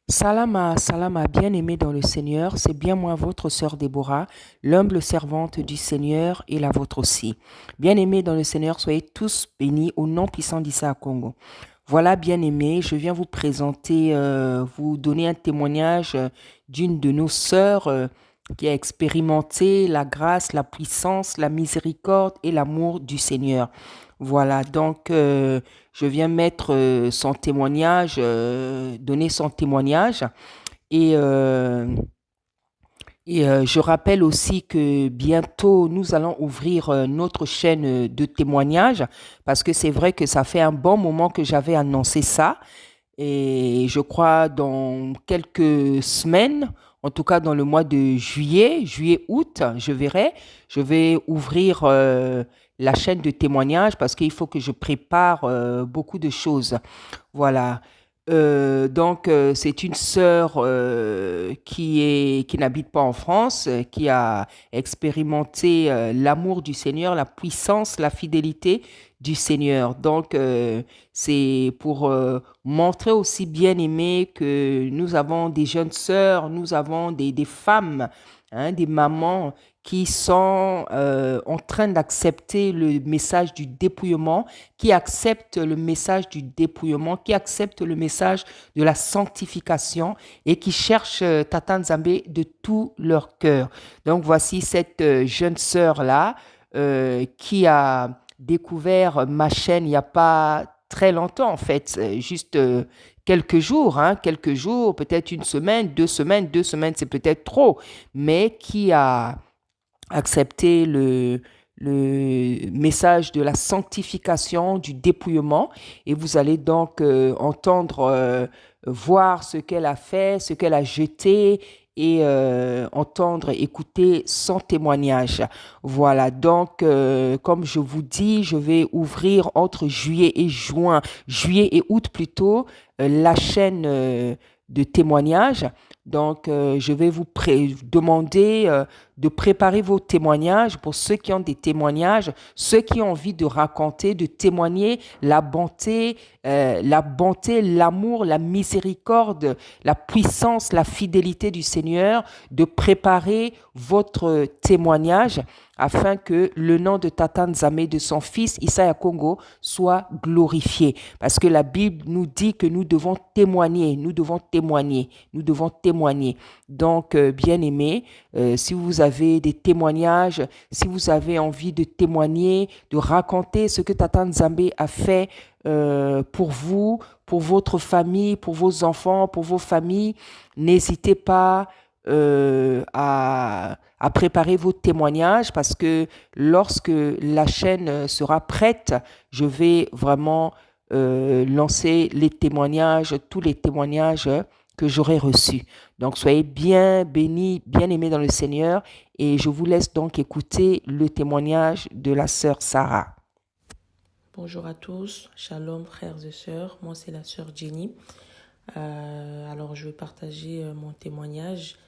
Salama, Salama, bien-aimée dans le Seigneur, c'est bien moi, votre sœur Déborah, l'humble servante du Seigneur et la vôtre aussi. Bien-aimés dans le Seigneur, soyez tous bénis au nom puissant d'Issa Congo. Voilà, bien-aimés, je viens vous présenter, vous donner un témoignage d'une de nos sœurs qui a expérimenté la grâce, la puissance, la miséricorde et l'amour du Seigneur. Voilà, donc je viens mettre son témoignage, donner son témoignage. Et, euh, je rappelle aussi que bientôt, nous allons ouvrir notre chaîne de témoignages parce que c'est vrai que ça fait un bon moment que j'avais annoncé ça. Et je crois dans quelques semaines, en tout cas dans le mois de juillet-août, je vais ouvrir la chaîne de témoignages parce qu'il faut que je prépare beaucoup de choses. Voilà. Donc, c'est une sœur qui n'habite pas en France, qui a expérimenté l'amour du Seigneur, la puissance, la fidélité du Seigneur. Donc, c'est pour montrer aussi bien aimé que nous avons des jeunes sœurs, nous avons des femmes, hein, des mamans qui sont en train d'accepter le message du dépouillement, qui acceptent le message du dépouillement, qui acceptent le message de la sanctification et qui cherchent Tata Nzambe de tout leur cœur. Donc voici cette jeune sœur-là qui a découvert ma chaîne il n'y a pas très longtemps en fait, juste quelques jours, peut-être une semaine, 2 semaines, 2 semaines c'est peut-être trop, mais qui a accepté le message de la sanctification, du dépouillement, et vous allez donc entendre, voir ce qu'elle a fait, ce qu'elle a jeté, et entendre, écouter son témoignage. Voilà, donc comme je vous dis, je vais ouvrir entre juillet et août plutôt, la chaîne de témoignages. Donc, je vais vous demander de préparer vos témoignages pour ceux qui ont des témoignages, ceux qui ont envie de raconter, de témoigner la bonté, l'amour, la miséricorde, la puissance, la fidélité du Seigneur, de préparer votre témoignage afin que le nom de Tata Nzamé, de son fils Isaiah Congo, soit glorifié. Parce que la Bible nous dit que nous devons témoigner, nous devons témoigner, nous devons témoigner. Donc, bien aimé, si vous avez des témoignages, si vous avez envie de témoigner, de raconter ce que Tata Nzambe a fait pour vous, pour votre famille, pour vos enfants, pour vos familles, n'hésitez pas à préparer vos témoignages parce que lorsque la chaîne sera prête, je vais vraiment lancer les témoignages, tous les témoignages que j'aurai reçus. Donc, soyez bien bénis, bien aimés dans le Seigneur et je vous laisse donc écouter le témoignage de la sœur Sarah. Bonjour à tous, shalom frères et sœurs, moi c'est la sœur Jenny. Alors je vais partager mon témoignage,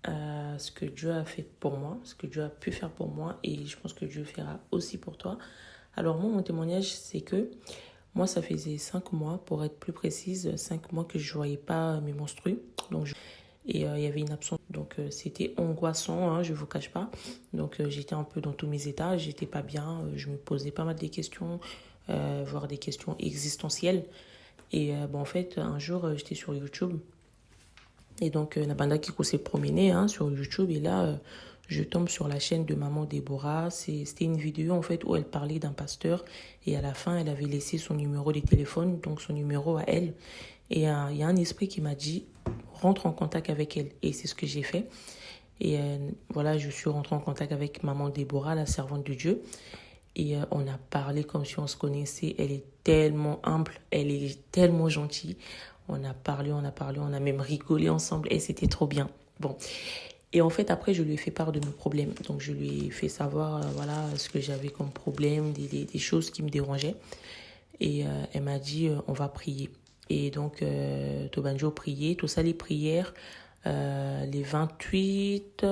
ce que Dieu a fait pour moi, ce que Dieu a pu faire pour moi et je pense que Dieu fera aussi pour toi. Alors moi mon témoignage c'est que moi ça faisait 5 mois, pour être plus précise, 5 mois que je ne voyais pas mes menstrues. Et il y avait une absence. Donc c'était angoissant, hein, je ne vous cache pas. Donc j'étais un peu dans tous mes états, j'étais pas bien, je me posais pas mal de questions, voire des questions existentielles. Et bon, en fait, un jour, j'étais sur YouTube. Et donc, Nabanda Kiko s'est promené hein, sur YouTube. Et là, je tombe sur la chaîne de Maman Déborah. C'était une vidéo, en fait, où elle parlait d'un pasteur. Et à la fin, elle avait laissé son numéro de téléphone, donc son numéro à elle. Et il y a un esprit qui m'a dit, rentre en contact avec elle. Et c'est ce que j'ai fait. Et voilà, je suis rentrée en contact avec Maman Déborah, la servante de Dieu. Et on a parlé comme si on se connaissait. Elle est tellement humble, elle est tellement gentille. On a parlé, on a même rigolé ensemble et c'était trop bien. Bon. Et en fait, après, je lui ai fait part de mes problèmes. Donc, je lui ai fait savoir, voilà, ce que j'avais comme problème, des choses qui me dérangeaient. Et elle m'a dit, on va prier. Et donc, Tobanjo priait, tout ça, les prières, les 28,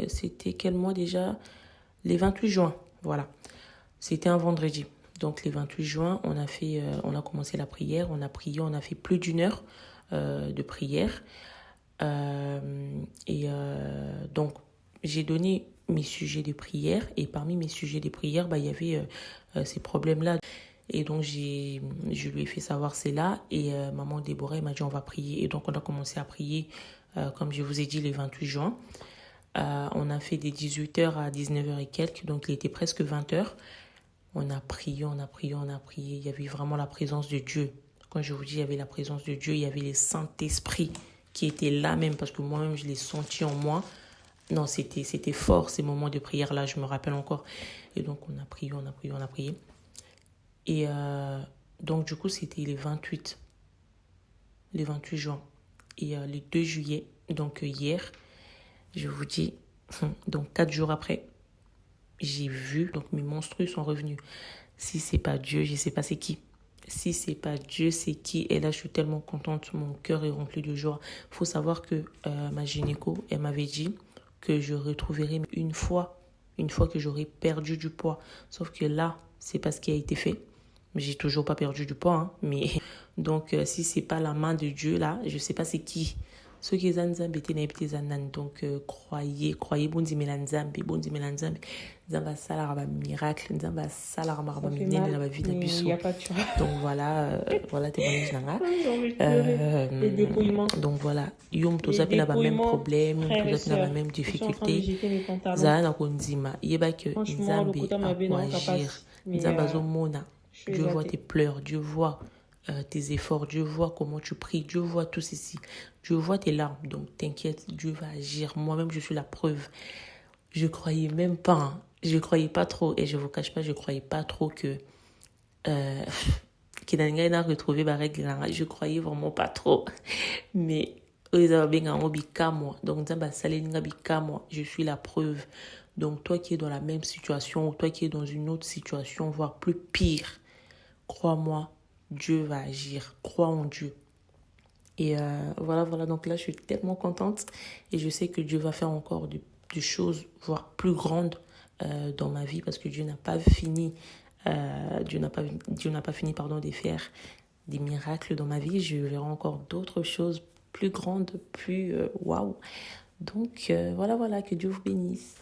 c'était quel mois déjà? Les 28 juin, voilà. C'était un vendredi. Donc, les 28 juin, on a commencé la prière, on a prié, on a fait plus d'1 heure de prière. Donc, j'ai donné mes sujets de prière et parmi mes sujets de prière, il y avait ces problèmes-là. Et donc, je lui ai fait savoir c'est là et maman Déborah m'a dit on va prier. Et donc, on a commencé à prier, comme je vous ai dit, le 28 juin. On a fait des 18h à 19h et quelques, donc il était presque 20h. On a prié, on a prié, on a prié. Il y avait vraiment la présence de Dieu. Quand je vous dis il y avait la présence de Dieu, il y avait le Saint-Esprit qui était là même parce que moi-même je l'ai senti en moi. Non, c'était fort ces moments de prière là, je me rappelle encore. Et donc on a prié, on a prié, on a prié. Et donc du coup c'était les 28 juin. Et le 2 juillet, donc hier, je vous dis, donc 4 jours après, j'ai vu, donc mes menstrues sont revenus. Si c'est pas Dieu, je sais pas c'est qui. Si c'est pas Dieu, c'est qui? Et là, je suis tellement contente, mon cœur est rempli de joie. Faut savoir que ma gynéco, elle m'avait dit que je retrouverai une fois que j'aurai perdu du poids. Sauf que là, c'est pas ce qui a été fait. Mais j'ai toujours pas perdu du poids, hein. Mais donc, si c'est pas la main de Dieu là, je sais pas c'est qui. Ceux qui zanzambe étaient naïveté zanan. Donc, croyez, bon di melanzambe, Nzamba salaraba miracle, Nzamba salaraba mine de la vie d'abuso. Donc voilà témoignage nanga. Donc voilà, yom toza pe na ba même problème, toza pe na ba même difficulté. Zala na konzima, yeba que Nzambe a agir. Nzamba zo mona. Dieu voit tes pleurs, Dieu voit tes efforts, Dieu voit comment tu pries, Dieu voit tout ceci, Dieu voit tes larmes, donc t'inquiète, Dieu va agir. Moi-même, je suis la preuve. Je croyais même pas, hein. Je croyais pas trop, et je vous cache pas, je croyais pas trop que Kidangai a retrouvé ma règle. Je croyais vraiment pas trop, mais donc je suis la preuve. Donc toi qui es dans la même situation, ou toi qui es dans une autre situation, voire plus pire, crois-moi, Dieu va agir. Crois en Dieu. Et voilà. Donc là, je suis tellement contente. Et je sais que Dieu va faire encore des choses, voire plus grandes dans ma vie. Parce que Dieu n'a pas fini, Dieu n'a pas fini de faire des miracles dans ma vie. Je verrai encore d'autres choses plus grandes, plus waouh. Donc voilà, que Dieu vous bénisse.